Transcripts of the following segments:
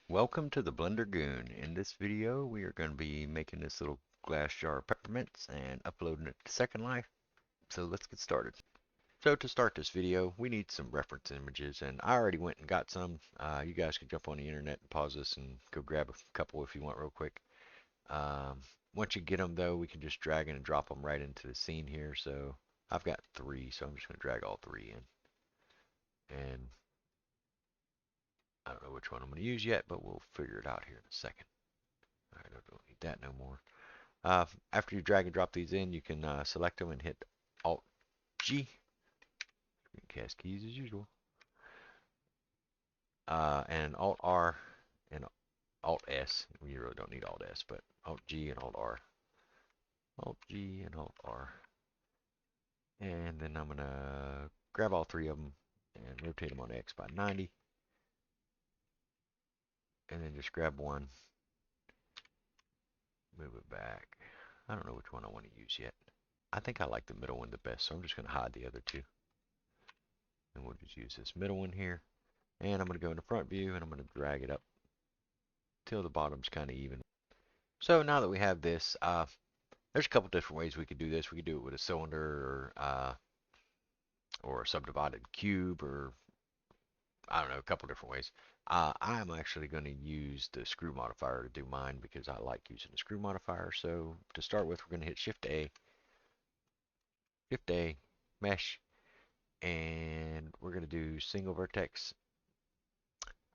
Welcome to the Blender Goon. In this video, we are going to be making this little glass jar of peppermints and uploading it to Secondlife. So let's get started. So to start this video, we need some reference images, and I already went and got some. You guys can jump on the internet and pause this and go grab a couple if you want real quick. Once you get them though, we can just drag and drop them right into the scene here. So I've got three, so I'm just going to drag all three in. And I don't know which one I'm going to use yet, but we'll figure it out here in a second. All right, I don't need that no more. After you drag and drop these in, you can select them and hit Alt G, screencast keys as usual, and Alt R and Alt S. We really don't need Alt S, but Alt G and Alt R. Alt G and Alt R. And then I'm going to grab all three of them and rotate them on X by 90. And then just grab one, move it back. I don't know which one I want to use yet. I think I like the middle one the best, so I'm just going to hide the other two. And we'll just use this middle one here. And I'm going to go in the front view and I'm going to drag it up till the bottom's kind of even. So now that we have this, there's a couple different ways we could do this. We could do it with a cylinder or a subdivided cube, or I don't know, a couple different ways. I'm actually going to use the screw modifier to do mine because I like using the screw modifier. So to start with, we're going to hit Shift A, Mesh, and we're going to do single vertex.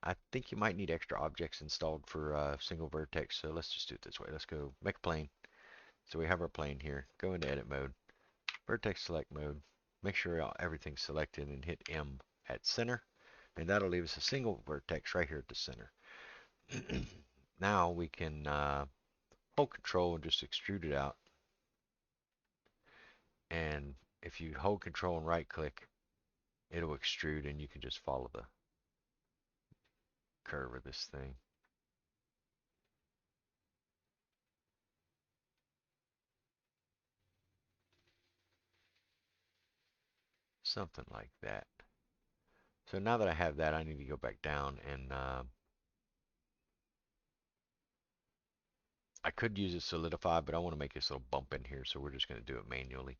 I think you might need extra objects installed for single vertex, so let's just do it this way. Let's go make a plane. So we have our plane here. Go into edit mode, vertex select mode. Make sure everything's selected and hit M at center. And that'll leave us a single vertex right here at the center. Now we can hold control and just extrude it out. And if you hold control and right click, it'll extrude and you can just follow the curve of this thing. Something like that. So now that I have that, I need to go back down and I could use a solidify, but I want to make this little bump in here, so we're just going to do it manually.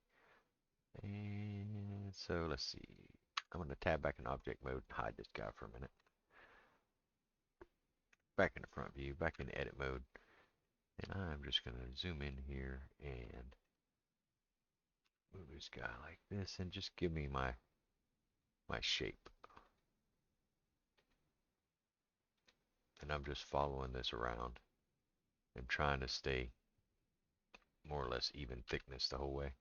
And so let's see. I'm going to tab back in object mode and hide this guy for a minute. Back in the front view, back in edit mode. And I'm just going to zoom in here and move this guy like this and just give me my shape. And I'm just following this around and trying to stay more or less even thickness the whole way.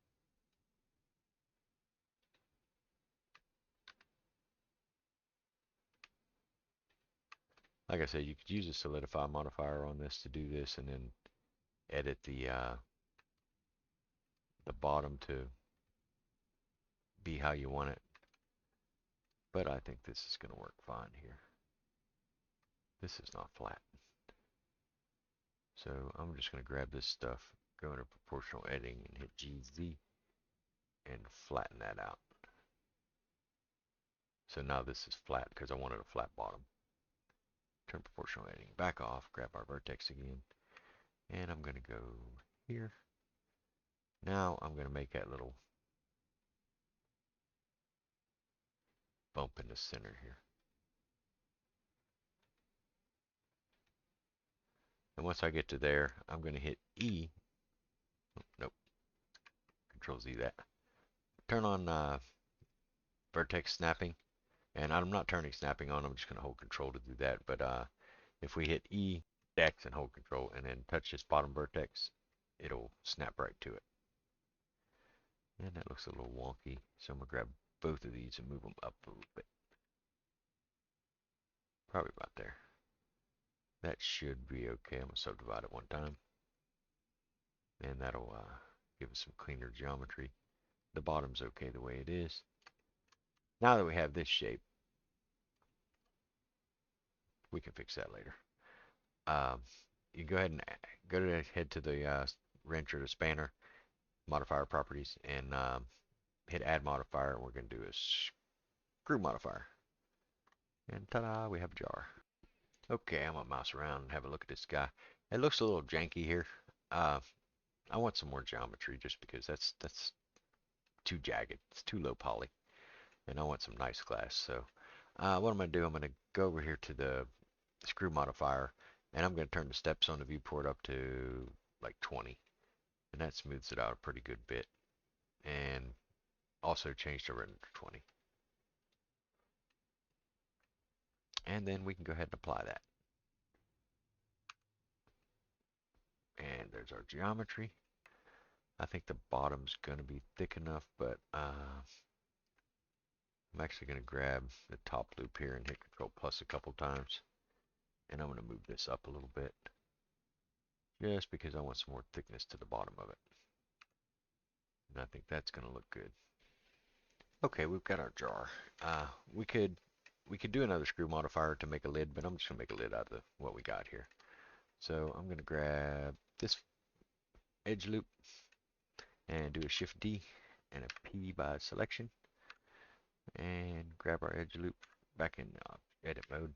Like I said, you could use a solidify modifier on this to do this and then edit the bottom to be how you want it. But I think this is going to work fine here. This is not flat. So I'm just going to grab this stuff, go into proportional editing and hit GZ and flatten that out. So now this is flat because I wanted a flat bottom. Turn proportional editing back off, grab our vertex again, and I'm going to go here. Now I'm going to make that little bump in the center here. And once I get to there, I'm going to hit E. Nope. Control Z that. Turn on vertex snapping. And I'm not turning snapping on. I'm just going to hold control to do that. But if we hit E, X, and hold control, and then touch this bottom vertex, it'll snap right to it. And that looks a little wonky. So I'm going to grab both of these and move them up a little bit. Probably about there. That should be okay. I'm going to subdivide it one time. And that'll give us some cleaner geometry. The bottom's okay the way it is. Now that we have this shape, we can fix that later. You go ahead and head to the wrench or the spanner, modifier properties, and hit add modifier. We're going to do a screw modifier. And ta-da, we have a jar. Okay, I'm gonna mouse around and have a look at this guy. It looks a little janky here. Uh, I want some more geometry just because that's too jagged. It's too low poly, and I want some nice glass. So, what I'm gonna do, I'm gonna go over here to the screw modifier, and I'm gonna turn the steps on the viewport up to like 20, and that smooths it out a pretty good bit. And also change the render to 20, and then we can go ahead and apply that. And there's our geometry. I think the bottom's going to be thick enough, but I'm actually going to grab the top loop here and hit Control plus a couple times. And I'm going to move this up a little bit, just because I want some more thickness to the bottom of it. And I think that's going to look good. Okay, we've got our jar. Uh, we could we could do another screw modifier to make a lid, but I'm just going to make a lid out of what we got here. So I'm going to grab this edge loop and do a Shift D and a P by selection, and grab our edge loop back in edit mode.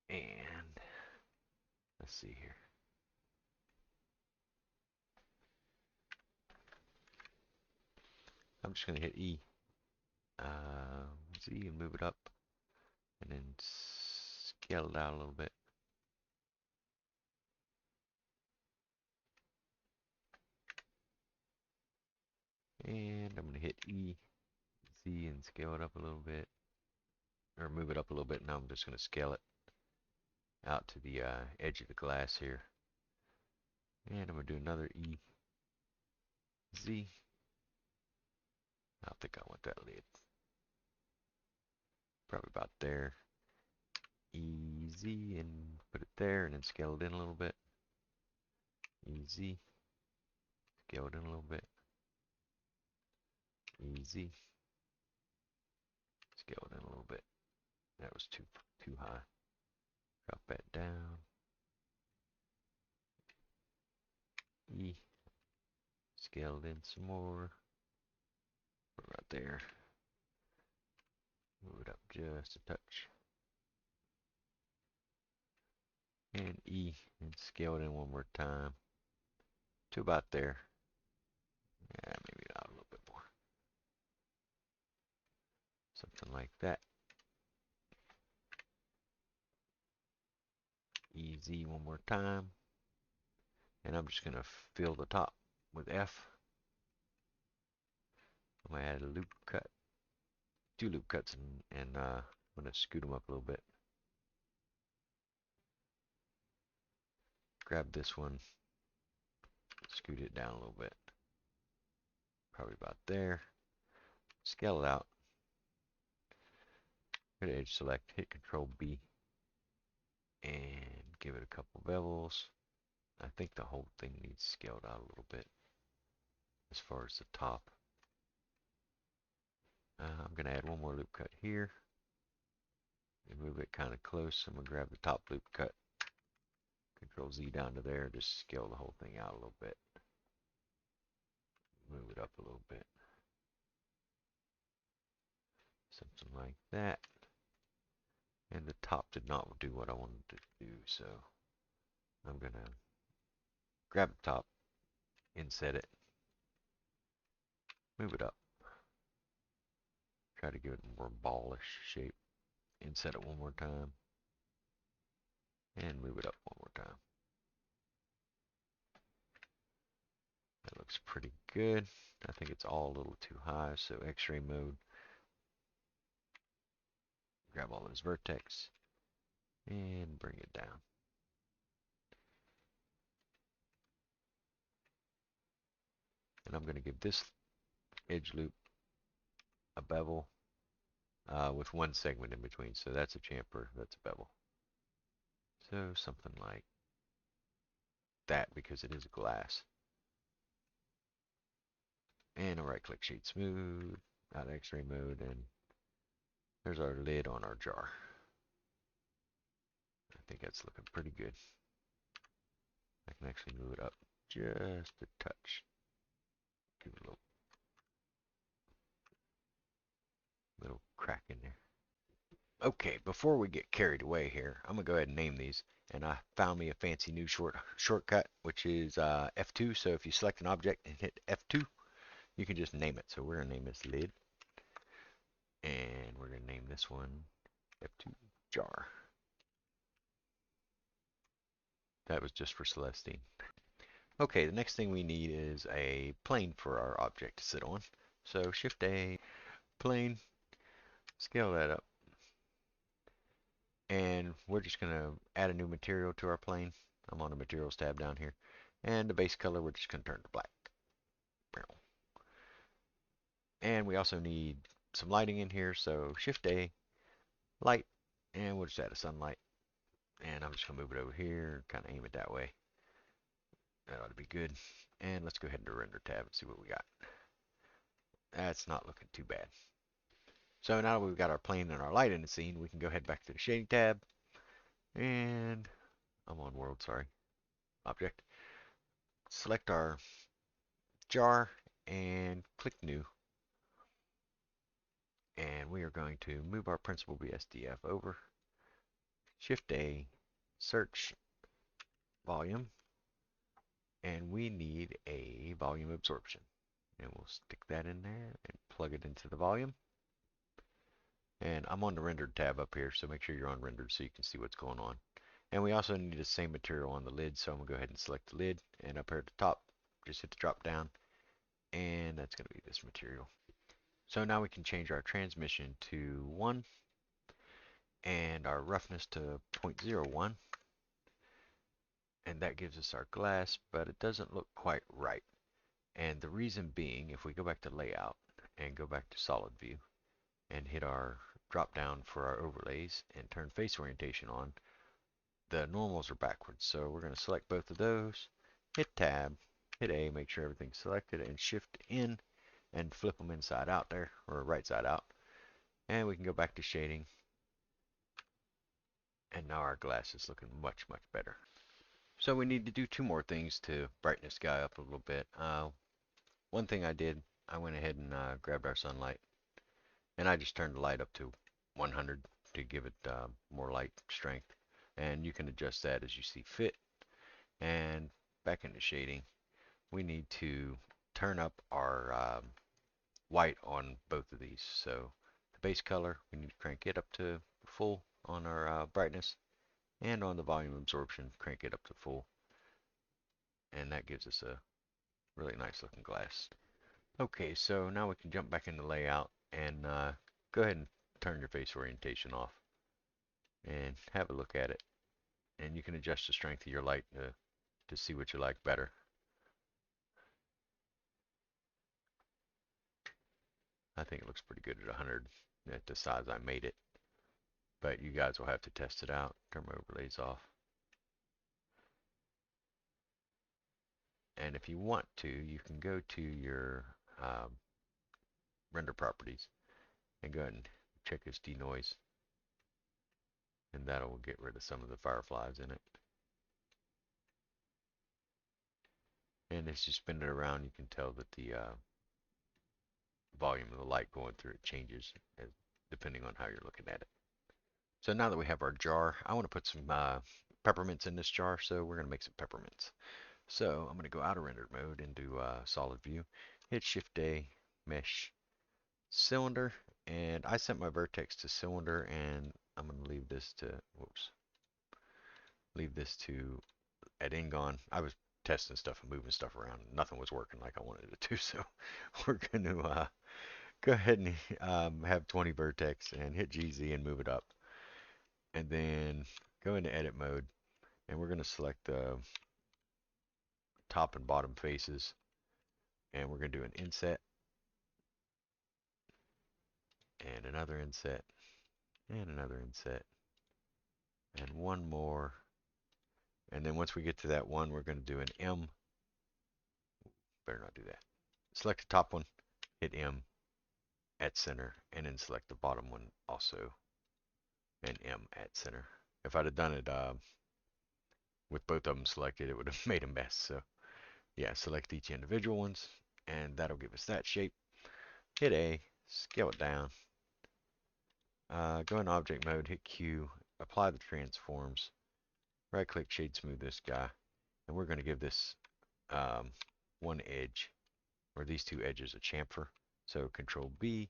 And let's see here. I'm just going to hit E, Z, and move it up, and then scale it out a little bit. And I'm going to hit E, Z, and scale it up a little bit, or move it up a little bit. Now I'm just going to scale it out to the edge of the glass here. And I'm going to do another E, Z. I think I want that lid. Probably about there. Easy, and put it there, and then scale it in a little bit. Easy, scale it in a little bit. Easy, scale it in a little bit. That was too high. Drop that down. E, scale it in some more. Put it right there. Move it up just a touch. And E, and scale it in one more time to about there. Yeah, maybe out a little bit more. Something like that. EZ one more time. And I'm just going to fill the top with F. I'm going to add a loop cut. 2 loop cuts, and I'm going to scoot them up a little bit. Grab this one, scoot it down a little bit. Probably about there. Scale it out. Go to edge select, hit Control B, and give it a couple bevels. I think the whole thing needs scaled out a little bit as far as the top. I'm going to add one more loop cut here and move it kind of close. I'm going to grab the top loop cut, Control Z down to there, just scale the whole thing out a little bit. Move it up a little bit. Something like that. And the top did not do what I wanted to do, so I'm going to grab the top, inset it, move it up. Try to give it a more ballish shape. Inset it one more time. And move it up one more time. That looks pretty good. I think it's all a little too high, so X-ray mode. Grab all those vertex and bring it down. And I'm going to give this edge loop a bevel with one segment in between. So that's a chamfer, that's a bevel. So something like that, because it is a glass. And a right click shade smooth, out of X-ray mode, and there's our lid on our jar. I think that's looking pretty good. I can actually move it up just a touch. Give it a little crack in there. Okay, before we get carried away here, I'm gonna go ahead and name these. And I found me a fancy new shortcut, which is F2. So if you select an object and hit F2, you can just name it. So we're gonna name this lid, and we're gonna name this one F2 jar. That was just for Celestine. Okay, the next thing we need is a plane for our object to sit on. So Shift A, plane, scale that up, and we're just going to add a new material to our plane. I'm on the materials tab down here, and the base color we're just going to turn to black. And we also need some lighting in here, so Shift A, light, and we'll just add a sunlight. And I'm just going to move it over here, kind of aim it that way. That ought to be good. And let's go ahead into render tab and see what we got. That's not looking too bad. So now that we've got our plane and our light in the scene, we can go ahead back to the shading tab, and I'm on world, sorry, object. Select our jar and click new. And we are going to move our principal BSDF over. Shift A, search volume, and we need a volume absorption. And we'll stick that in there and plug it into the volume. And I'm on the rendered tab up here, so make sure you're on rendered so you can see what's going on. And we also need the same material on the lid, so I'm going to go ahead and select the lid, and up here at the top, just hit the drop down, and that's going to be this material. So now we can change our transmission to 1, and our roughness to 0.01, and that gives us our glass, but it doesn't look quite right. And the reason being, if we go back to layout, and go back to solid view, and hit our drop down for our overlays, and turn face orientation on, the normals are backwards. So we're going to select both of those, hit tab, hit A, make sure everything's selected, and shift in and flip them inside out there, or right side out. And we can go back to shading. And now our glass is looking much, much better. So we need to do two more things to brighten this guy up a little bit. One thing I did, I went ahead and grabbed our sunlight, and I just turned the light up to 100 to give it more light strength. And you can adjust that as you see fit. And back into shading, we need to turn up our white on both of these. So the base color, we need to crank it up to full on our brightness, and on the volume absorption, crank it up to full. And that gives us a really nice looking glass. Okay, so now we can jump back into layout and go ahead and turn your face orientation off and have a look at it. And you can adjust the strength of your light to see what you like better. I think it looks pretty good at 100 at the size I made it. But you guys will have to test it out. Turn my overlays off. And if you want to, you can go to your render properties and go ahead and check this denoise. And that'll get rid of some of the fireflies in it. And as you spin it around, you can tell that the volume of the light going through it changes depending on how you're looking at it. So now that we have our jar, I want to put some peppermints in this jar, so we're going to make some peppermints. So I'm going to go out of rendered mode into solid view, hit Shift A, mesh, cylinder, and I set my vertex to cylinder, and I'm going to leave this to, leave this to at Ingon. I was testing stuff and moving stuff around. Nothing was working like I wanted it to, so we're going to go ahead and have 20 vertex and hit GZ and move it up. And then go into edit mode, and we're going to select the top and bottom faces, and we're going to do an inset and another inset and another inset and one more. And then once we get to that one, we're going to do an M. Better not do that. Select the top one, hit M at center, and then select the bottom one also, and M at center. If I'd have done it with both of them selected, it would have made a mess. So yeah, select each individual ones, and that'll give us that shape. Hit A, scale it down. Go in object mode, hit Q, apply the transforms, right click shade smooth this guy, and we're going to give this one edge, or these two edges, a chamfer. So control B,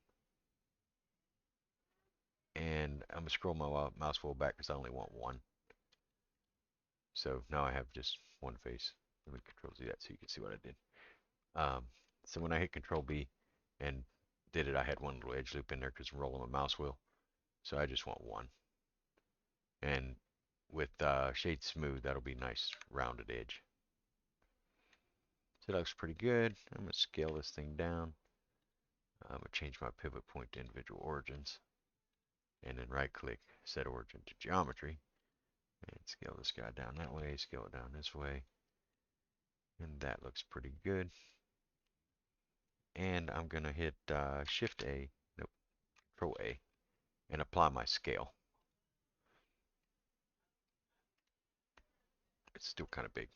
and I'm going to scroll my mouse wheel back because I only want one. So now I have just one face. Let me control Z that so you can see what I did. So when I hit control B and did it, I had one little edge loop in there because I'm rolling my mouse wheel. So I just want one. And with shade smooth, that'll be nice rounded edge. So that looks pretty good. I'm going to scale this thing down. I'm going to change my pivot point to individual origins. And then right click, set origin to geometry. And scale this guy down that way, scale it down this way. And that looks pretty good. And I'm going to hit Shift A, nope, Control A, and apply my scale. It's still kind of big.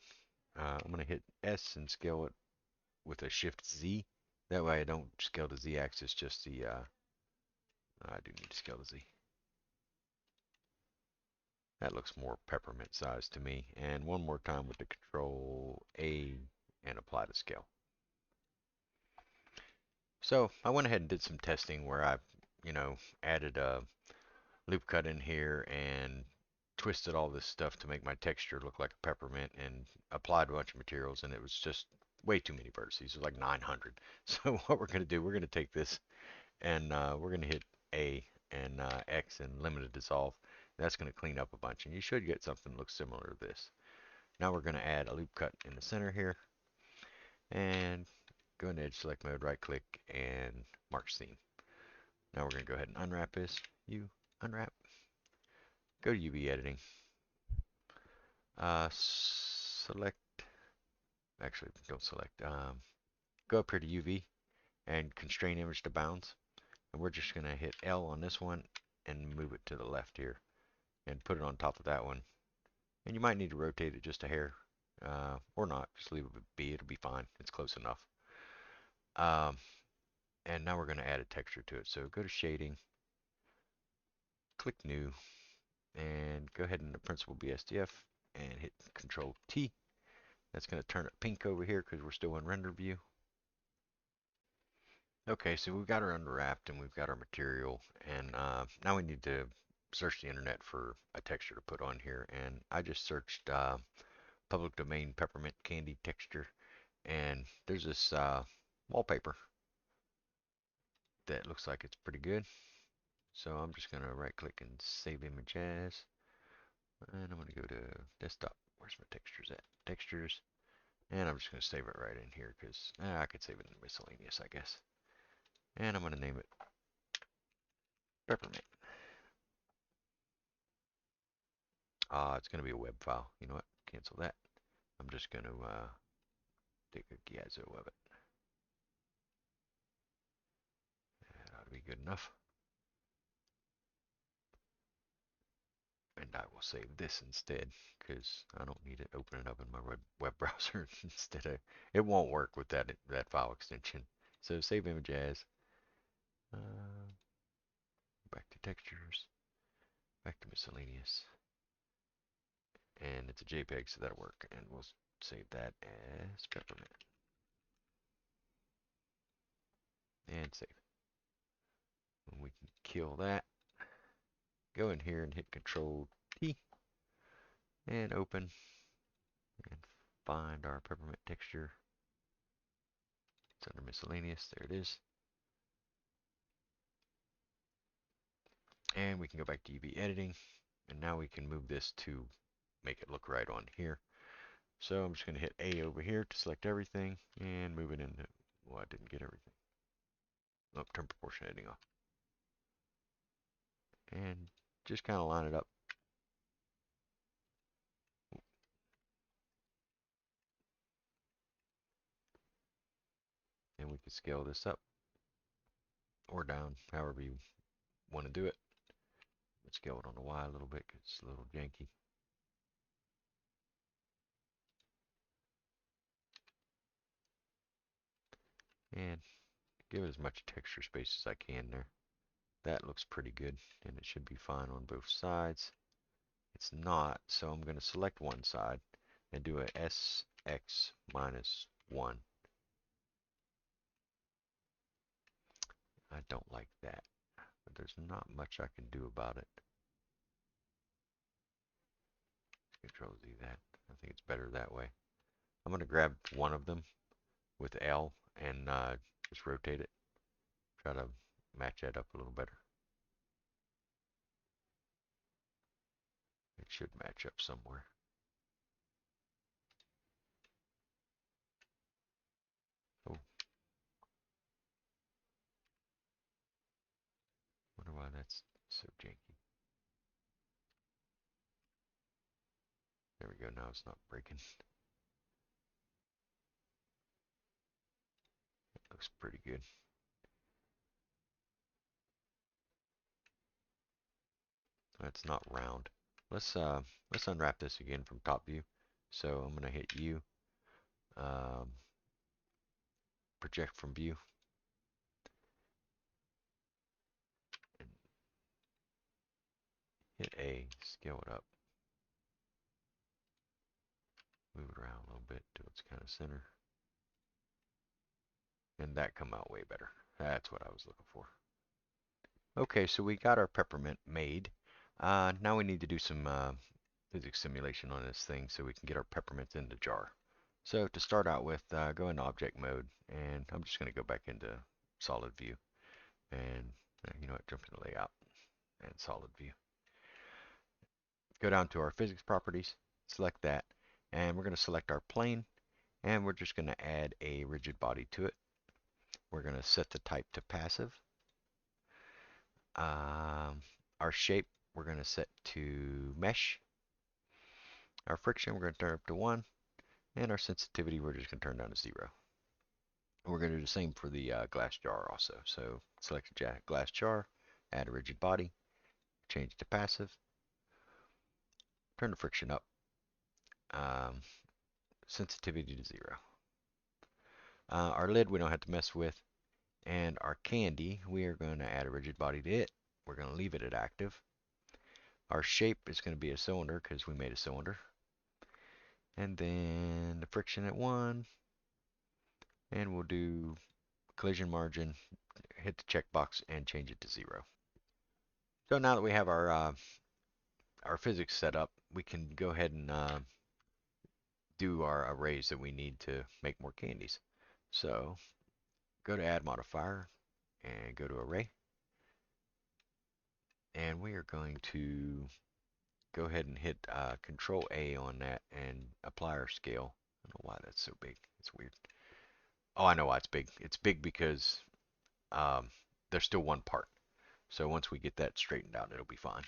I'm going to hit S and scale it with a Shift Z. That way I don't scale the Z axis, just the, I do need to scale the Z. That looks more peppermint size to me. And one more time with the Control A and apply the scale. So I went ahead and did some testing where I, added a loop cut in here and twisted all this stuff to make my texture look like a peppermint and applied a bunch of materials, and it was just way too many vertices. It was like 900. So what we're going to do, we're going to take this and we're going to hit A and X and limited dissolve. That's going to clean up a bunch, and you should get something that looks similar to this. Now we're going to add a loop cut in the center here, and go into edge select mode, right click, and mark scene. Now we're going to go ahead and unwrap this. You unwrap. Go to UV editing. Select, actually don't select, go up here to UV and constrain image to bounds. And we're just going to hit L on this one and move it to the left here and put it on top of that one. And you might need to rotate it just a hair, or not, just leave it be, it'll be fine, it's close enough. And now we're going to add a texture to it. So go to shading, click new, and go ahead into principled BSDF and hit Control T. That's going to turn it pink over here because we're still in render view. Okay, so we've got our unwrapped and we've got our material, and now we need to search the internet for a texture to put on here. And I just searched public domain peppermint candy texture, and there's this wallpaper that looks like it's pretty good. So I'm just going to right click and save image as, and I'm going to go to desktop. Where's my textures at? Textures. And I'm just going to save it right in here because I could save it in miscellaneous, I guess. And I'm going to name it peppermint. It's going to be a web file. You know what? Cancel that. I'm just going to take a gazzo of it. That ought to be good enough. And I will save this instead because I don't need it opening up in my web browser instead of, it won't work with that file extension. So save image as, back to textures, back to miscellaneous, and it's a JPEG, so that'll work. And we'll save that as peppermint and save. And we can kill that. Go in here and hit Control T and open and find our peppermint texture. It's under miscellaneous. There it is. And we can go back to UV editing, and now we can move this to make it look right on here. So I'm just going to hit A over here to select everything and move it into, well, I didn't get everything. Oh, turn proportion editing off. And just kind of line it up. And we can scale this up or down, however you want to do it. Let's scale it on the Y a little bit because it's a little janky. And give it as much texture space as I can there. That looks pretty good, and it should be fine on both sides. It's not, so I'm going to select one side and do a SX minus 1. I don't like that, but there's not much I can do about it. Control Z that. I think it's better that way. I'm going to grab one of them with L and just rotate it. Try to match that up a little better. It should match up somewhere. Oh, wonder why that's so janky. There we go. Now it's not breaking. It looks pretty good. That's not round. Let's unwrap this again from top view. So I'm gonna hit U, um, project from view, and hit A, scale it up, move it around a little bit till it's kind of center, and that come out way better. That's what I was looking for. Okay, so we got our peppermint made. Now we need to do some physics simulation on this thing so we can get our peppermints in the jar. So to start out with, go into object mode, and I'm just going to go back into solid view, and you know what, jump into layout and solid view. Go down to our physics properties, select that, and we're going to select our plane, and we're just going to add a rigid body to it. We're going to set the type to passive. Our shape we're going to set to mesh. Our friction we're going to turn up to 1, and our sensitivity we're just going to turn down to 0. We're going to do the same for the glass jar also. So select a glass jar, add a rigid body, change to passive, turn the friction up, um, sensitivity to 0. Our lid we don't have to mess with, and our candy we are going to add a rigid body to it. We're going to leave it at active. Our shape is going to be a cylinder because we made a cylinder. And then the friction at 1, and we'll do collision margin, hit the checkbox, and change it to 0. So now that we have our physics set up, we can go ahead and do our arrays that we need to make more candies. So go to add modifier and go to array, and we are going to go ahead and hit control A on that and apply our scale. I don't know why that's so big. It's weird. Oh, I know why it's big. It's big because there's still one part. So once we get that straightened out, it'll be fine.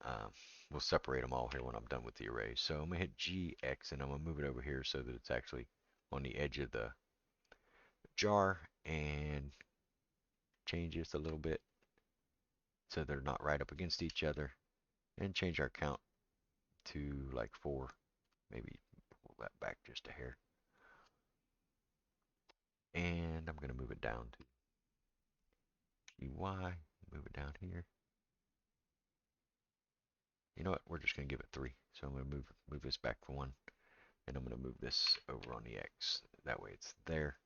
Um, we'll separate them all here when I'm done with the array. So I'm going to hit GX, and I'm going to move it over here so that it's actually on the edge of the jar, and change this a little bit so they're not right up against each other, and change our count to like 4. Maybe pull that back just a hair. And I'm going to move it down to GY, move it down here. You know what? We're just going to give it 3. So I'm going to move this back for 1, and I'm going to move this over on the X. That way it's there.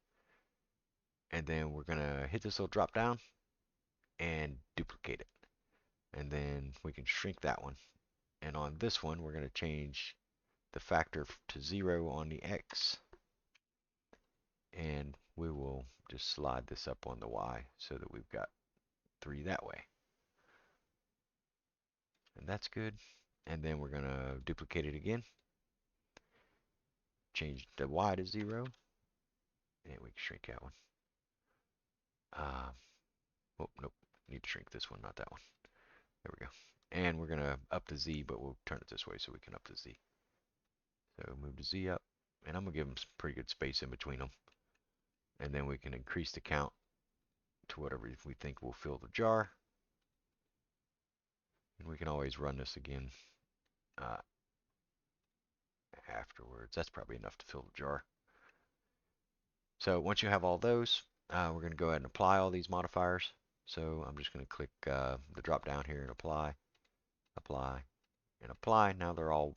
And then we're going to hit this little drop down and duplicate it. And then we can shrink that one. And on this one, we're going to change the factor to 0 on the X. And we will just slide this up on the Y so that we've got 3 that way. And that's good. And then we're going to duplicate it again. Change the Y to 0. And we can shrink that one. Oh, nope. Need to shrink this one, not that one. There we go. And we're going to up the Z, but we'll turn it this way so we can up the Z. So move the Z up. And I'm going to give them some pretty good space in between them. And then we can increase the count to whatever we think will fill the jar. And we can always run this again afterwards. That's probably enough to fill the jar. So once you have all those, we're going to go ahead and apply all these modifiers. So I'm just going to click the drop down here and apply, apply, and apply. Now they're all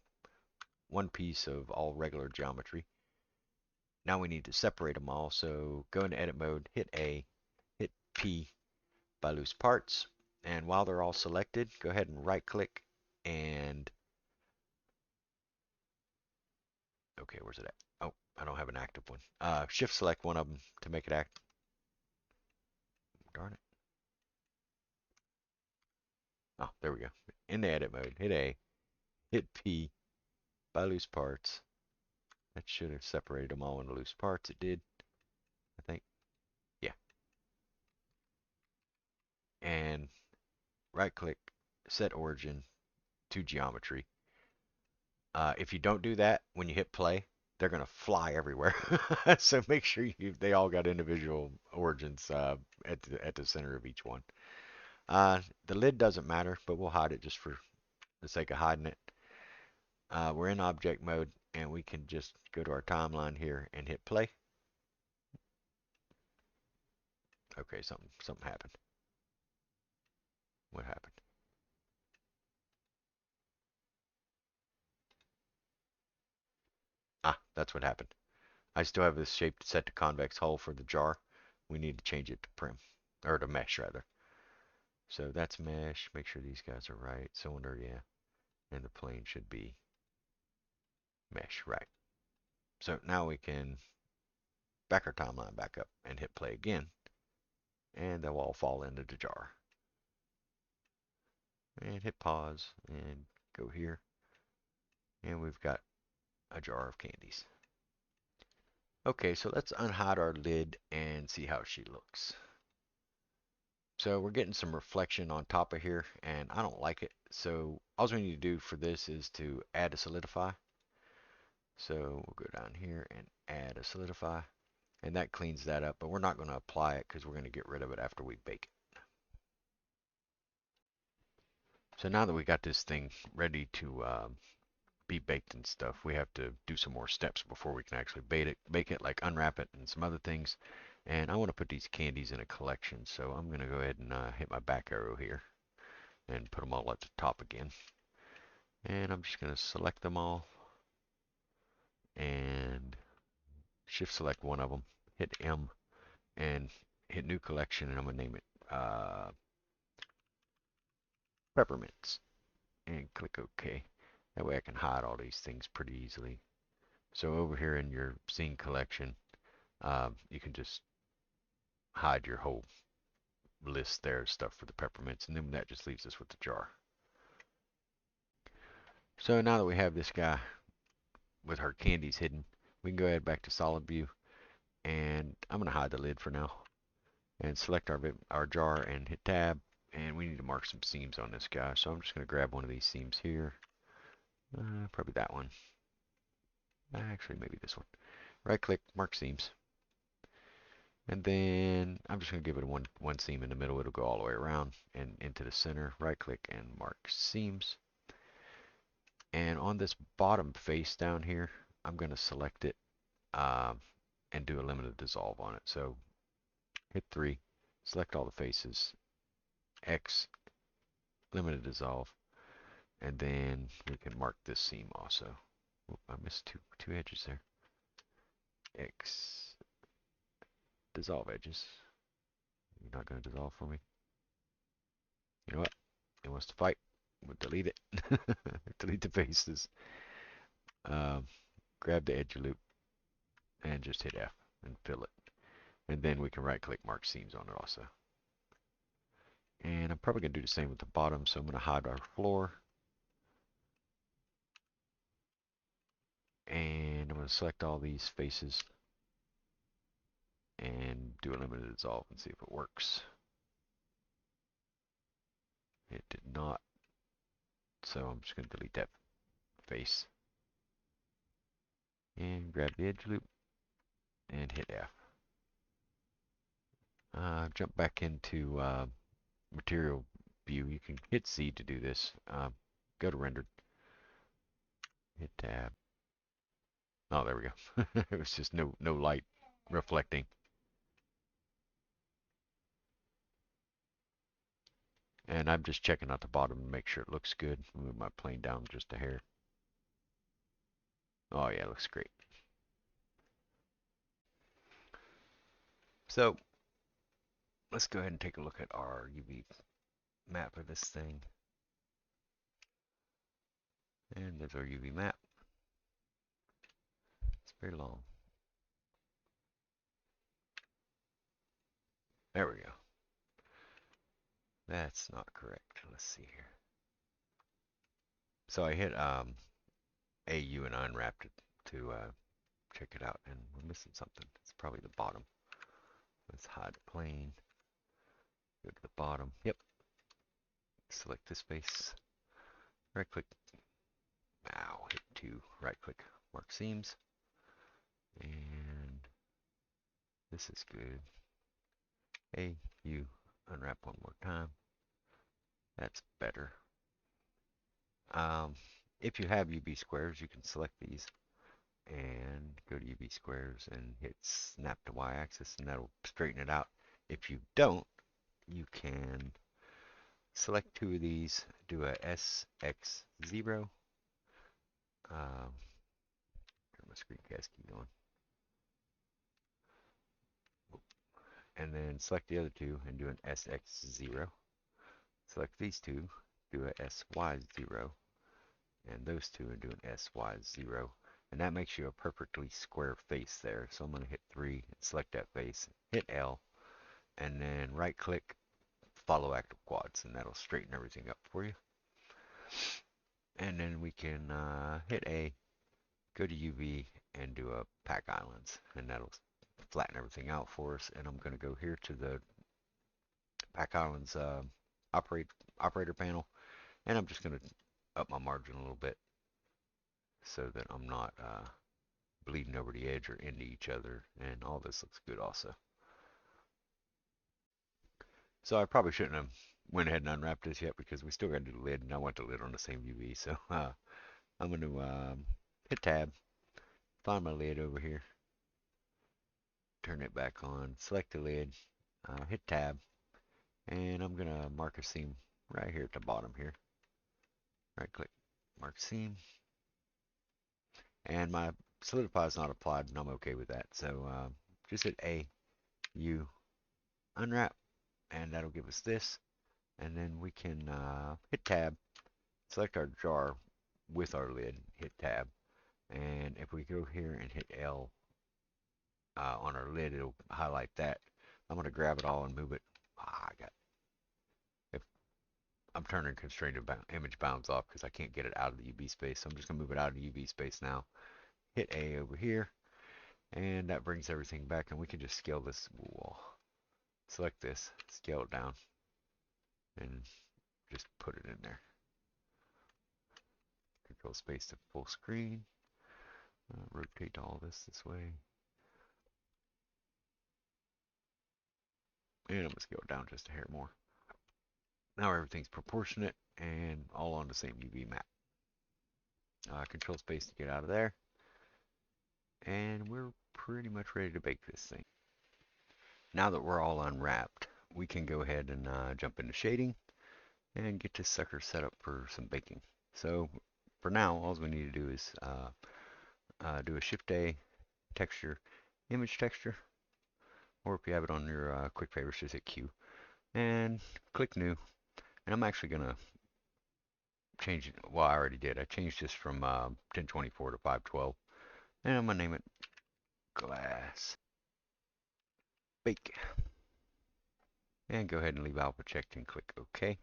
one piece of all regular geometry. Now we need to separate them all. So go into edit mode, hit A, hit P by loose parts. And while they're all selected, go ahead and right click and, okay, where's it at? Oh, I don't have an active one. Shift select one of them to make it act. Darn it. Oh, there we go. In the edit mode, hit A, hit P by loose parts. That should have separated them all into loose parts. It did, I think. Yeah. And right click, set origin to geometry. If you don't do that, when you hit play, they're going to fly everywhere. So make sure they all got individual origins at the center of each one. The lid doesn't matter, but we'll hide it just for the sake of hiding it. We're in object mode, and we can just go to our timeline here and hit play. Okay, something happened. What happened? Ah, that's what happened. I still have this shape set to convex hull for the jar. We need to change it to prim, or to mesh rather. So that's mesh. Make sure these guys are right. Cylinder, yeah. And the plane should be mesh, right. So now we can back our timeline back up and hit play again. And they'll all fall into the jar. And hit pause and go here. And we've got a jar of candies. Okay, so let's unhide our lid and see how she looks. So we're getting some reflection on top of here, and I don't like it. So all we need to do for this is to add a solidify. So we'll go down here and add a solidify, and that cleans that up, but we're not going to apply it because we're going to get rid of it after we bake it. So now that we got this thing ready to be baked and stuff, we have to do some more steps before we can actually bake it, like unwrap it and some other things. And I want to put these candies in a collection, so I'm going to go ahead and hit my back arrow here and put them all at the top again. And I'm just going to select them all and shift select one of them, hit M, and hit new collection, and I'm going to name it peppermints, and click OK. That way I can hide all these things pretty easily. So over here in your scene collection, you can just hide your whole list there of stuff for the peppermints, and then that just leaves us with the jar. So now that we have this guy with her candies hidden, we can go ahead back to solid view, and I'm going to hide the lid for now, and select our jar and hit tab, and we need to mark some seams on this guy. So I'm just going to grab one of these seams here, probably that one. Actually, maybe this one. Right click, mark seams. And then I'm just going to give it one seam in the middle. It'll go all the way around and into the center. Right click and mark seams. And on this bottom face down here, I'm going to select it and do a limited dissolve on it. So hit 3, select all the faces, X, limited dissolve, and then we can mark this seam also. Oop, I missed two edges there. X, dissolve edges. You're not going to dissolve for me? You know what? It wants to fight. We'll delete it. Delete the faces. Um, grab the edge loop and just hit F and fill it. And then we can right click mark seams on it also. And I'm probably going to do the same with the bottom, so I'm going to hide our floor. And I'm going to select all these faces and do a limited dissolve and see if it works. It did not. So I'm just going to delete that face. And grab the edge loop and hit F. Jump back into material view. You can hit C to do this. Go to rendered. Hit tab. Oh, there we go. It was just no light reflecting. And I'm just checking out the bottom to make sure it looks good. Move my plane down just a hair. Oh yeah, it looks great. So let's go ahead and take a look at our UV map of this thing. And there's our UV map. It's very long. There we go. That's not correct. Let's see here. So I hit AU and unwrapped it to check it out, and we're missing something. It's probably the bottom. Let's hide plane. Go to the bottom. Yep. Select this face. Right click. Ow. Hit 2. Right click. Mark seams. And this is good. AU. Unwrap one more time. That's better. Um, if you have UV squares, you can select these and go to UV squares and hit snap to y-axis, and that'll straighten it out. If you don't, you can select 2 of these, do a SX0, turn my screencast key on, and then select the other 2 and do an SX0. Select these 2, do a SY0, and those 2 and do an SY0. And that makes you a perfectly square face there. So I'm going to hit 3 and select that face, hit L, and then right click, follow active quads, and that'll straighten everything up for you. And then we can hit A, go to UV, and do a pack islands, and that'll flatten everything out for us. And I'm going to go here to the pack islands operator panel, and I'm just going to up my margin a little bit so that I'm not bleeding over the edge or into each other, and all this looks good also. So I probably shouldn't have went ahead and unwrapped this yet because we still got to do the lid, and I want the lid on the same UV. So I'm going to hit tab, find my lid over here, turn it back on, select the lid, hit tab, and I'm going to mark a seam right here at the bottom here. Right click, mark seam, and my solidify is not applied, and I'm okay with that. So just hit A, U, unwrap, and that'll give us this. And then we can hit tab, select our jar with our lid, hit tab, and if we go here and hit L on our lid, it'll highlight that. I'm going to grab it all and move it. If I'm turning constrained image bounds off because I can't get it out of the UV space, so I'm just going to move it out of the UV space now. Hit A over here, and that brings everything back, and we can just scale this wall. Select this, scale it down, and just put it in there. Control space to full screen. Rotate all this way. And I'm going to scale it down just a hair more. Now everything's proportionate and all on the same UV map. Control space to get out of there. And we're pretty much ready to bake this thing. Now that we're all unwrapped, we can go ahead and jump into shading and get this sucker set up for some baking. So for now, all we need to do is do a Shift A, texture, image texture, or if you have it on your quick favorites, just hit Q and click new. And I'm actually going to change it. Well, I already did. I changed this from 1024 to 512. And I'm going to name it glass bake. And go ahead and leave alpha checked and click OK.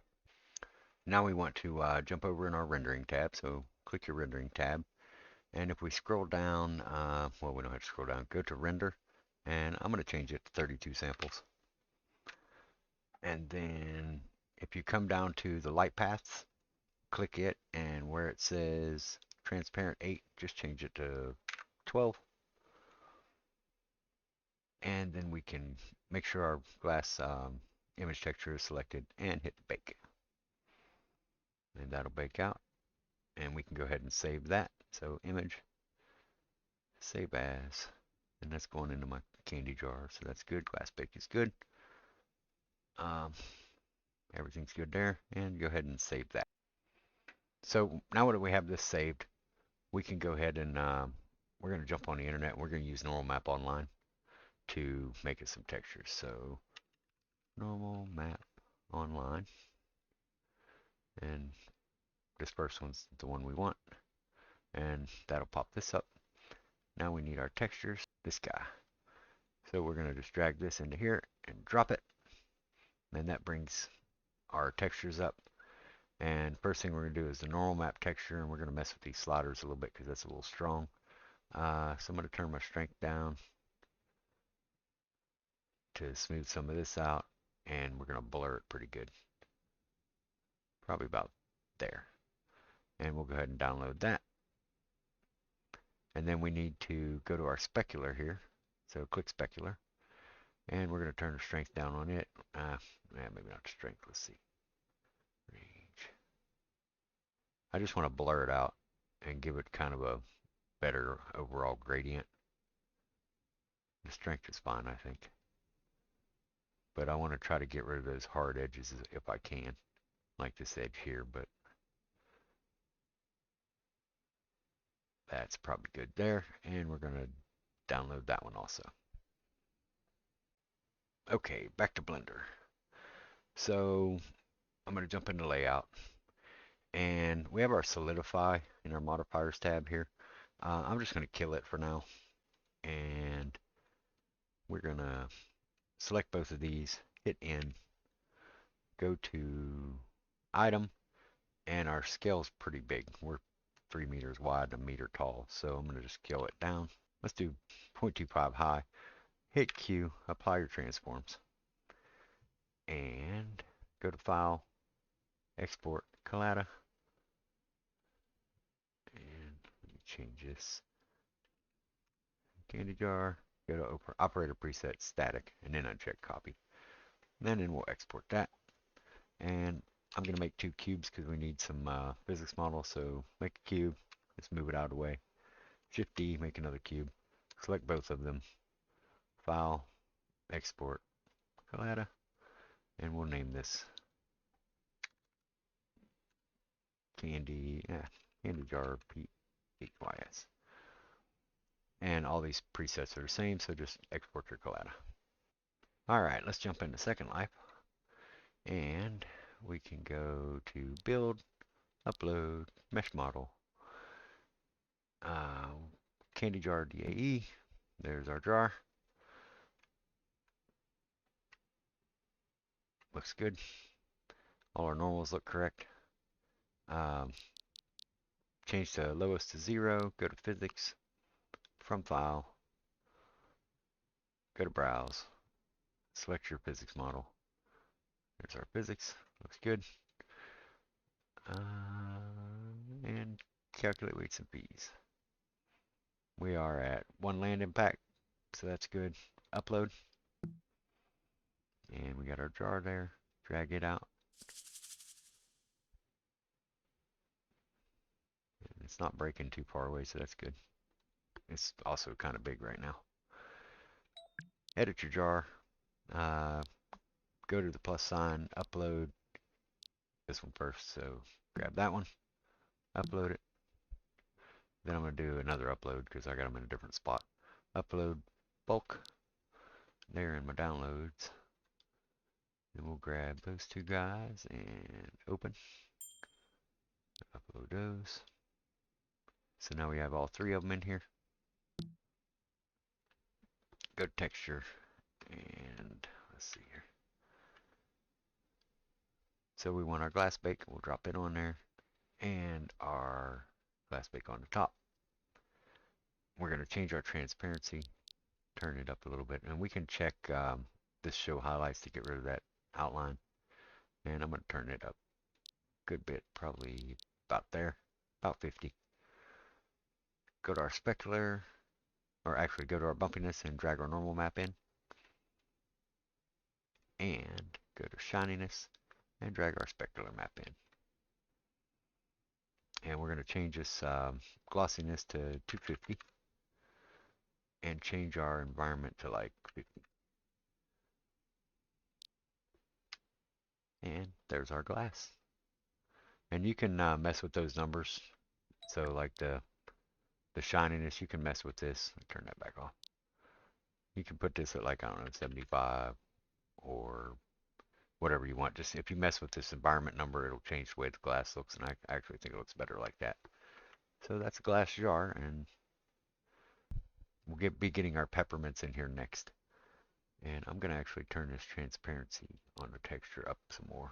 Now we want to jump over in our rendering tab. So click your rendering tab. And if we scroll down, well, we don't have to scroll down. Go to render. And I'm going to change it to 32 samples. And then if you come down to the light paths, click it, and where it says transparent 8, just change it to 12. And then we can make sure our glass image texture is selected and hit bake. And that'll bake out. And we can go ahead and save that. So image, save as, and that's going into my candy jar. So that's good. Glass bake is good. Everything's good there, and go ahead and save that. So now that we have this saved, we can go ahead and we're going to jump on the internet. We're going to use Normal Map Online to make us some textures. So Normal Map Online, and this first one's the one we want, and that'll pop this up. Now we need our textures, this guy. So we're going to just drag this into here and drop it, and that brings our textures up. And first thing we're going to do is the normal map texture, and we're going to mess with these sliders a little bit because that's a little strong. So I'm going to turn my strength down to smooth some of this out, and we're going to blur it pretty good. Probably about there. And we'll go ahead and download that. And then we need to go to our specular here. So click specular. And we're going to turn the strength down on it. Maybe not the strength. Let's see. Range. I just want to blur it out and give it kind of a better overall gradient. The strength is fine, I think. But I want to try to get rid of those hard edges if I can. Like this edge here, but that's probably good there. And we're going to download that one also. Okay, back to Blender. So I'm going to jump into layout. And we have our solidify in our modifiers tab here. I'm just going to kill it for now. And we're going to select both of these, hit N, go to item, and our scale is pretty big. We're 3 meters wide and 1 meter tall, so I'm going to just scale it down. Let's do 0.25 high. Hit Q, apply your transforms, and go to File, Export, Collada, and let me change this. Candy jar, go to Operator Preset, Static, and then uncheck Copy. And then we'll export that. And I'm going to make 2 cubes because we need some physics models. So make a cube. Let's move it out of the way. Shift D, make another cube. Select both of them. File, Export, Collada. And we'll name this Candy Jar PHYS. And all these presets are the same, so just export your Collada. Alright, let's jump into Secondlife. And we can go to Build, Upload, Mesh Model, Candy Jar DAE. There's our jar. Looks good. All our normals look correct. Change the lowest to 0. Go to Physics. From File. Go to Browse. Select your physics model. There's our physics. Looks good. And calculate weights and fees. We are at 1 land impact, so that's good. Upload. And we got our jar there. Drag it out. And it's not breaking too far away, so that's good. It's also kind of big right now. Edit your jar. Go to the plus sign. Upload this one first. So grab that one. Upload it. Then I'm going to do another upload because I got them in a different spot. Upload bulk. There in my downloads. Then we'll grab those 2 guys and open. Upload those. So now we have all 3 of them in here. Go to texture and let's see here. So we want our glass bake. We'll drop it on there. And our glass bake on the top. We're going to change our transparency. Turn it up a little bit. And we can check this show highlights to get rid of that outline. And I'm going to turn it up a good bit. Probably about there. About 50. Go to our specular. Or actually go to our bumpiness and drag our normal map in. And go to shininess and drag our specular map in. And we're going to change this glossiness to 250 and change our environment to like 50. And there's our glass. And you can mess with those numbers. So like the shininess, you can mess with this. Turn that back off. You can put this at like, I don't know, 75 or whatever you want. Just if you mess with this environment number, it'll change the way the glass looks, and I actually think it looks better like that. So that's a glass jar, and we'll be getting our peppermints in here next. And I'm going to actually turn this transparency on the texture up some more.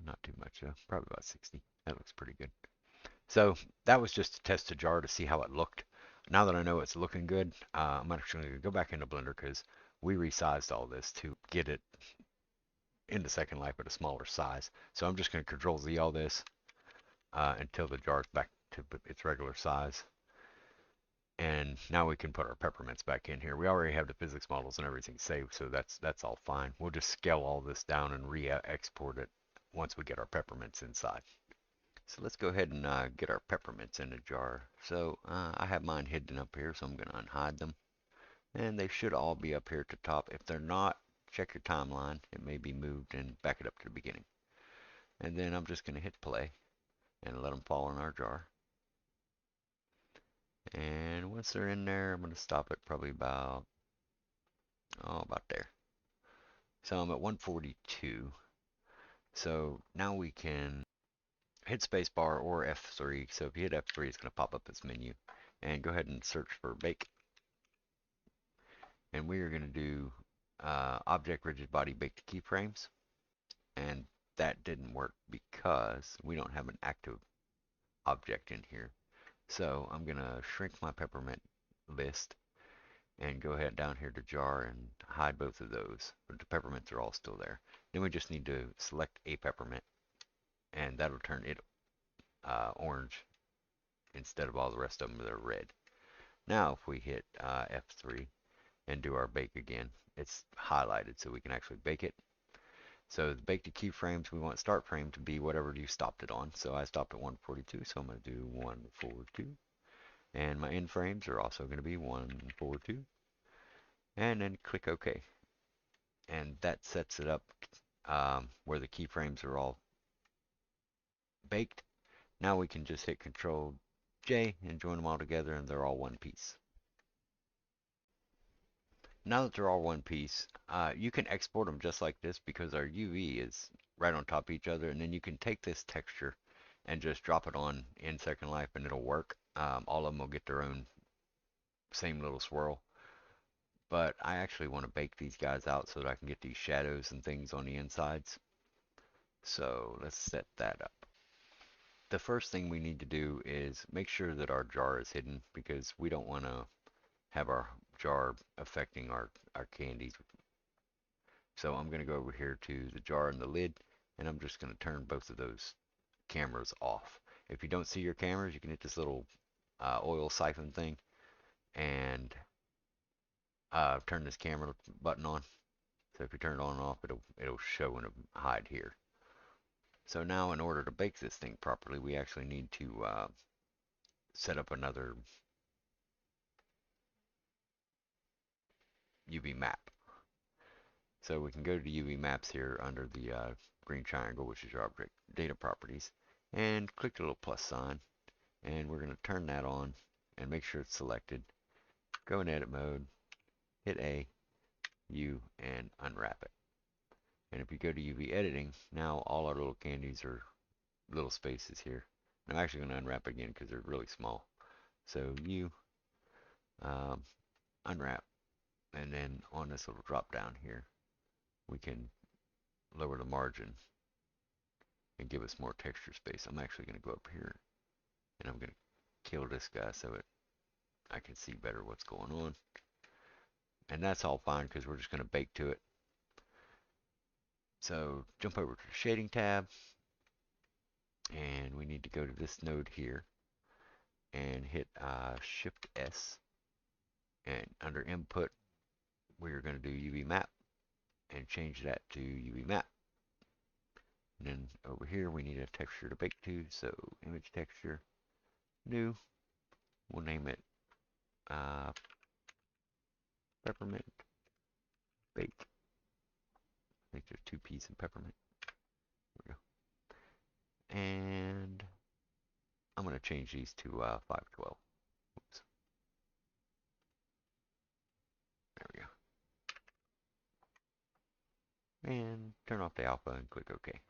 Not too much, probably about 60. That looks pretty good. So that was just to test the jar to see how it looked. Now that I know it's looking good, I'm actually going to go back into Blender because we resized all this to get it into Second Life at a smaller size. So I'm just going to Control Z all this until the jar's back to its regular size. And now we can put our peppermints back in here. We already have the physics models and everything saved, so that's all fine. We'll just scale all this down and re-export it once we get our peppermints inside. So let's go ahead and get our peppermints in a jar. So I have mine hidden up here, so I'm going to unhide them. And they should all be up here at the top. If they're not, check your timeline. It may be moved and back it up to the beginning. And then I'm just going to hit play and let them fall in our jar. And once they're in there, I'm going to stop it probably about, about there. So I'm at 142. So now we can hit spacebar or F3. So if you hit F3, it's going to pop up this menu. And go ahead and search for bake. And we are going to do object rigid body baked keyframes. And that didn't work because we don't have an active object in here. So I'm going to shrink my peppermint list and go ahead down here to jar and hide both of those. But the peppermints are all still there. Then we just need to select a peppermint and that'll turn it orange instead of all the rest of them that are red. Now if we hit F3 and do our bake again, it's highlighted so we can actually bake it. So the baked keyframes, we want start frame to be whatever you stopped it on. So I stopped at 142, so I'm going to do 142. And my end frames are also going to be 142. And then click OK. And that sets it up where the keyframes are all baked. Now we can just hit Control J and join them all together and they're all one piece. Now that they're all one piece, you can export them just like this because our UV is right on top of each other, and then you can take this texture and just drop it on in Second Life and it'll work. All of them will get their own same little swirl. But I actually want to bake these guys out so that I can get these shadows and things on the insides. So let's set that up. The first thing we need to do is make sure that our jar is hidden because we don't want to have our jar affecting our candies. So I'm going to go over here to the jar and the lid, and I'm just going to turn both of those cameras off. If you don't see your cameras, you can hit this little oil siphon thing and turn this camera button on. So if you turn it on and off, it'll show and hide here. So now in order to bake this thing properly, we actually need to set up another UV map. So we can go to UV maps here under the green triangle, which is your object data properties, and click the little plus sign. And we're going to turn that on and make sure it's selected. Go in edit mode, hit A, U, and unwrap it. And if you go to UV editing, now all our little candies are little spaces here. I'm actually going to unwrap again because they're really small. So U, um, unwrap, and then on this little drop down here, we can lower the margin and give us more texture space. I'm actually going to go up here and I'm going to kill this guy so I can see better what's going on. And that's all fine because we're just going to bake to it. So jump over to the shading tab and we need to go to this node here and hit Shift S, and under input we're going to do UV map and change that to UV map. And then over here we need a texture to bake to, so image texture, new, we'll name it peppermint, bake. I think there's 2 P's in peppermint. There we go. And I'm going to change these to 512. Oops. There we go. And turn off the alpha and click OK.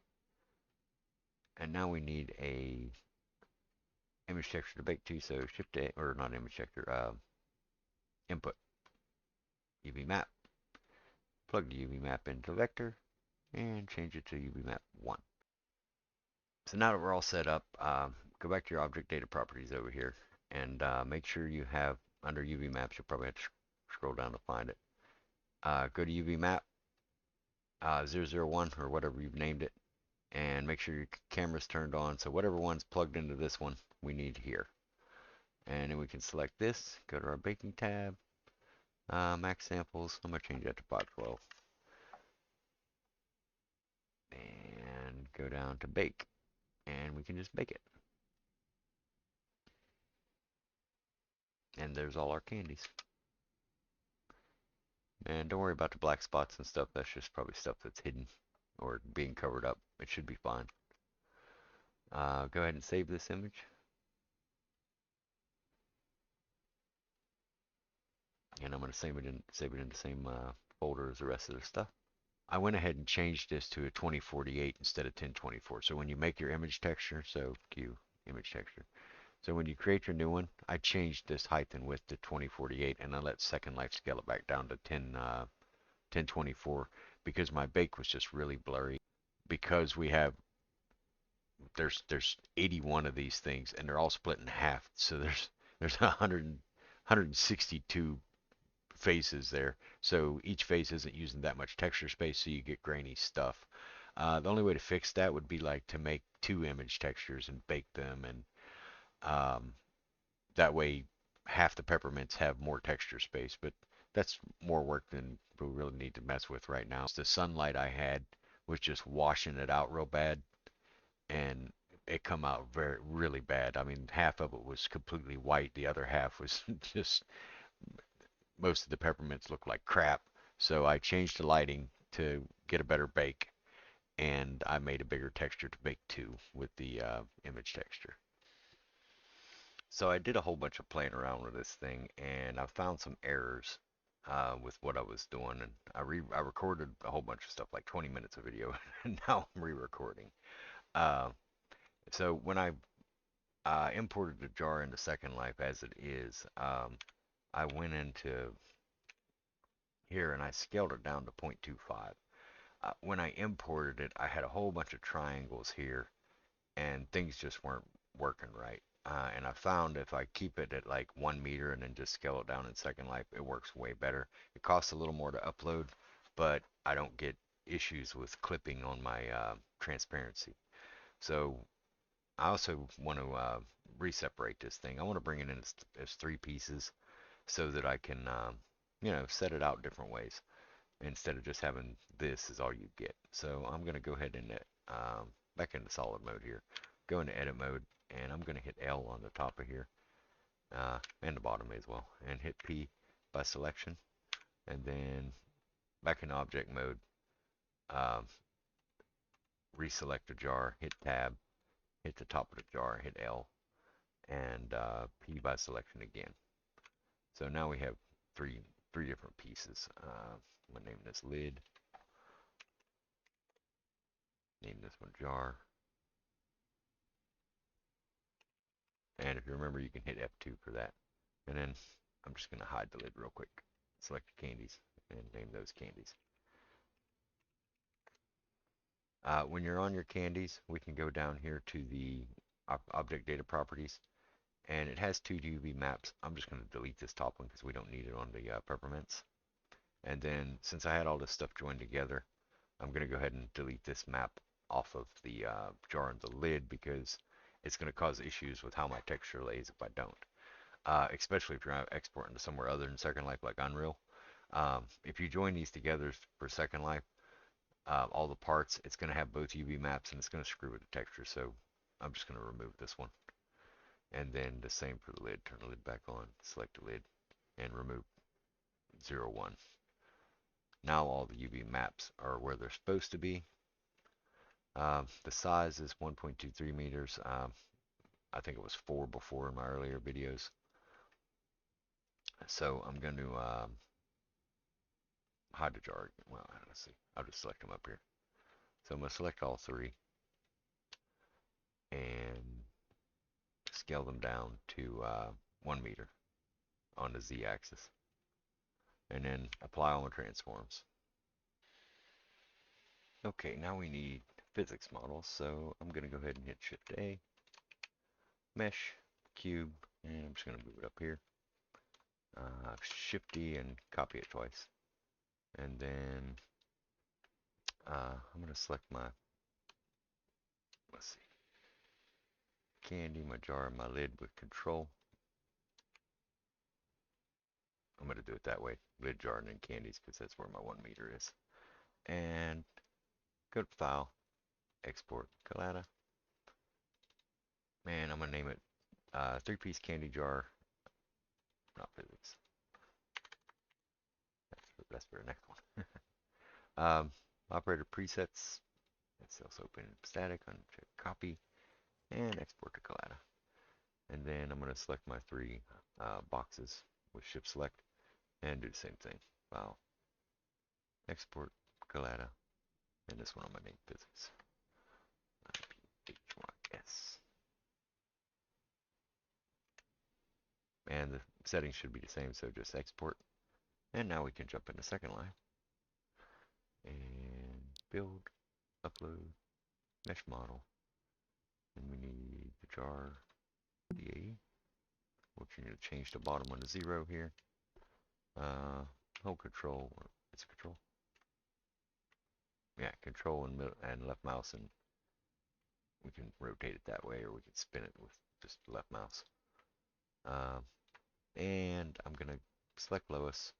And now we need a image texture to bake to, so shift A, or not image texture, input, UV map. Plug the UV map into vector and change it to UV map 1. So now that we're all set up, go back to your object data properties over here and make sure you have under UV maps. You'll probably have to scroll down to find it. Go to UV map 001 or whatever you've named it, and make sure your camera's turned on. So whatever one's plugged into this one, we need here. And then we can select this, go to our baking tab, max samples. I'm going to change that to 512. And go down to bake. And we can just bake it. And there's all our candies. And don't worry about the black spots and stuff. That's just probably stuff that's hidden or being covered up. It should be fine. Go ahead and save this image. And I'm going to save it in the same folder as the rest of the stuff. I went ahead and changed this to a 2048 instead of 1024. So when you make your image texture, so Q image texture. So when you create your new one, I changed this height and width to 2048, and I let Secondlife scale it back down to 1024 because my bake was just really blurry. Because there's 81 of these things, and they're all split in half. So there's 162 faces there. So each face isn't using that much texture space, so you get grainy stuff. The only way to fix that would be like to make 2 image textures and bake them, and that way half the peppermints have more texture space. But that's more work than we really need to mess with right now. The sunlight I had was just washing it out real bad, and it come out really bad. I mean, half of it was completely white, the other half was just, most of the peppermints looked like crap. So I changed the lighting to get a better bake, and I made a bigger texture to bake to with the image texture. So I did a whole bunch of playing around with this thing, and I found some errors with what I was doing, and I recorded a whole bunch of stuff, like 20 minutes of video, and now I'm re-recording. Uh, so when I imported the jar into Secondlife as it is, I went into here and I scaled it down to 0.25. When I imported it, I had a whole bunch of triangles here, and things just weren't working right. And I found if I keep it at like 1 meter and then just scale it down in Secondlife, it works way better. It costs a little more to upload, but I don't get issues with clipping on my transparency. So I also want to re-separate this thing. I want to bring it in as 3 pieces so that I can, set it out different ways instead of just having this is all you get. So I'm going to go ahead and back into solid mode here. Go into edit mode, and I'm going to hit L on the top of here and the bottom as well, and hit P by selection, and then back in object mode, uh, reselect the jar, hit tab, hit the top of the jar, hit L, and P by selection again. So now we have three different pieces. I'm gonna name this lid, name this one jar, and if you remember, you can hit F2 for that. And then I'm just gonna hide the lid real quick. Select the candies and name those candies. When you're on your candies, we can go down here to the object data properties, and it has 2 UV maps. I'm just going to delete this top one because we don't need it on the peppermints. And then since I had all this stuff joined together, I'm going to go ahead and delete this map off of the jar and the lid because it's going to cause issues with how my texture lays if I don't. Especially if you're exporting to somewhere other than Secondlife like Unreal. If you join these together for Secondlife, all the parts, it's going to have both UV maps and it's going to screw with the texture. So I'm just going to remove this one. And then the same for the lid. Turn the lid back on, select the lid, and remove 0.01. Now all the UV maps are where they're supposed to be. The size is 1.23 meters. I think it was 4 before in my earlier videos. So I'm going to hide the jar. Well, let's see. I'll just select them up here. So I'm going to select all three and scale them down to 1 meter on the z-axis. And then apply all my transforms. Okay, now we need physics models. So I'm going to go ahead and hit Shift A, Mesh, Cube, and I'm just going to move it up here. Shift D and copy it twice. And then I'm going to select my, let's see, candy, my jar, and my lid with Control. I'm going to do it that way, lid, jar, and then candies, because that's where my 1 meter is. And go to File, Export, Collada. Man, I'm going to name it 3-piece candy jar, not physics. That's for the next one. Operator presets, it's also open static, uncheck copy, and export to Collada. And then I'm going to select my 3 boxes with Shift Select and do the same thing. File, export, Collada, and this one I'm going to name physics. IPHYS. And the settings should be the same, so just export. And now we can jump into Secondlife. And build, upload, mesh model. And we need the jar DAE, which you need to change the bottom one to 0 here. Hold control, it's control. Yeah, control and left mouse, and we can rotate it that way, or we can spin it with just left mouse. And I'm gonna select lowest.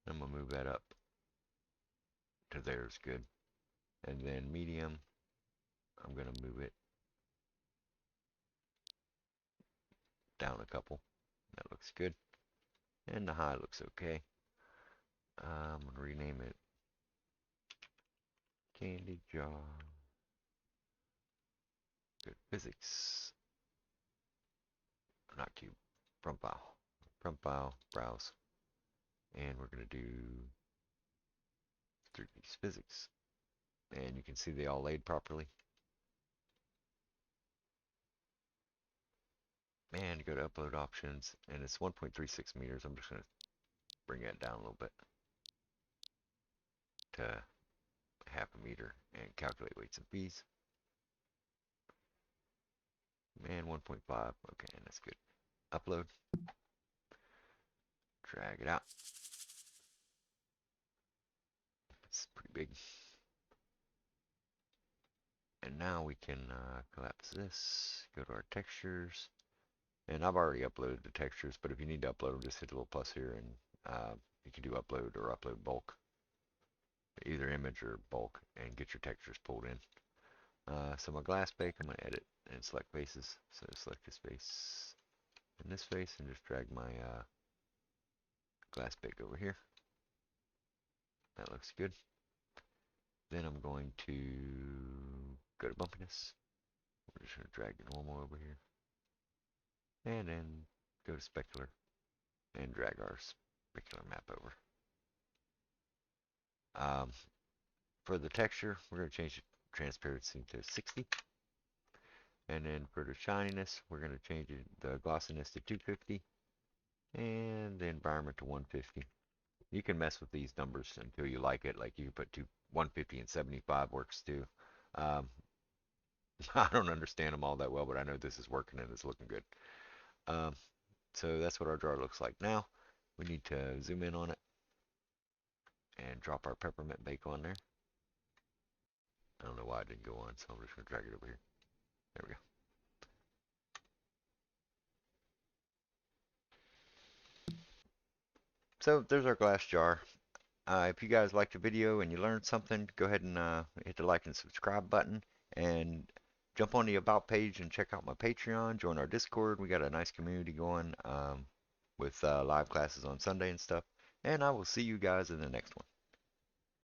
I'm gonna move that up to there's good. And then medium, I'm gonna move it down a couple. That looks good. And the high looks okay. I'm gonna rename it Candy Jar. Good physics. Not cube. From file. From file, browse. And we're gonna do 3-piece physics. And you can see they all laid properly. And go to upload options, and it's 1.36 meters. I'm just gonna bring that down a little bit to 0.5 meter and calculate weights and fees. And 1.5, okay, and that's good. Upload. Drag it out. It's pretty big. And now we can collapse this, go to our textures, and I've already uploaded the textures, but if you need to upload them, just hit the little plus here, and you can do upload or upload bulk, either image or bulk, and get your textures pulled in. So my glass bake, I'm going to edit and select faces. So select this face and this face, and just drag my glass bake over here. That looks good. Then I'm going to go to bumpiness. We're just going to drag the normal over here. And then go to specular and drag our specular map over. For the texture, we're going to change the transparency to 60. And then for the shininess, we're going to change the glossiness to 250. And the environment to 150. You can mess with these numbers until you like it. Like you can put 150 and 75 works too. I don't understand them all that well, but I know this is working and it's looking good. So that's what our jar looks like now. We need to zoom in on it and drop our peppermint bake on there. I don't know why it didn't go on, so I'm just going to drag it over here. There we go. So there's our glass jar. If you guys liked the video and you learned something, go ahead and hit the like and subscribe button, and jump on the About page and check out my Patreon. Join our Discord. We got a nice community going with live classes on Sunday and stuff. and I will see you guys in the next one.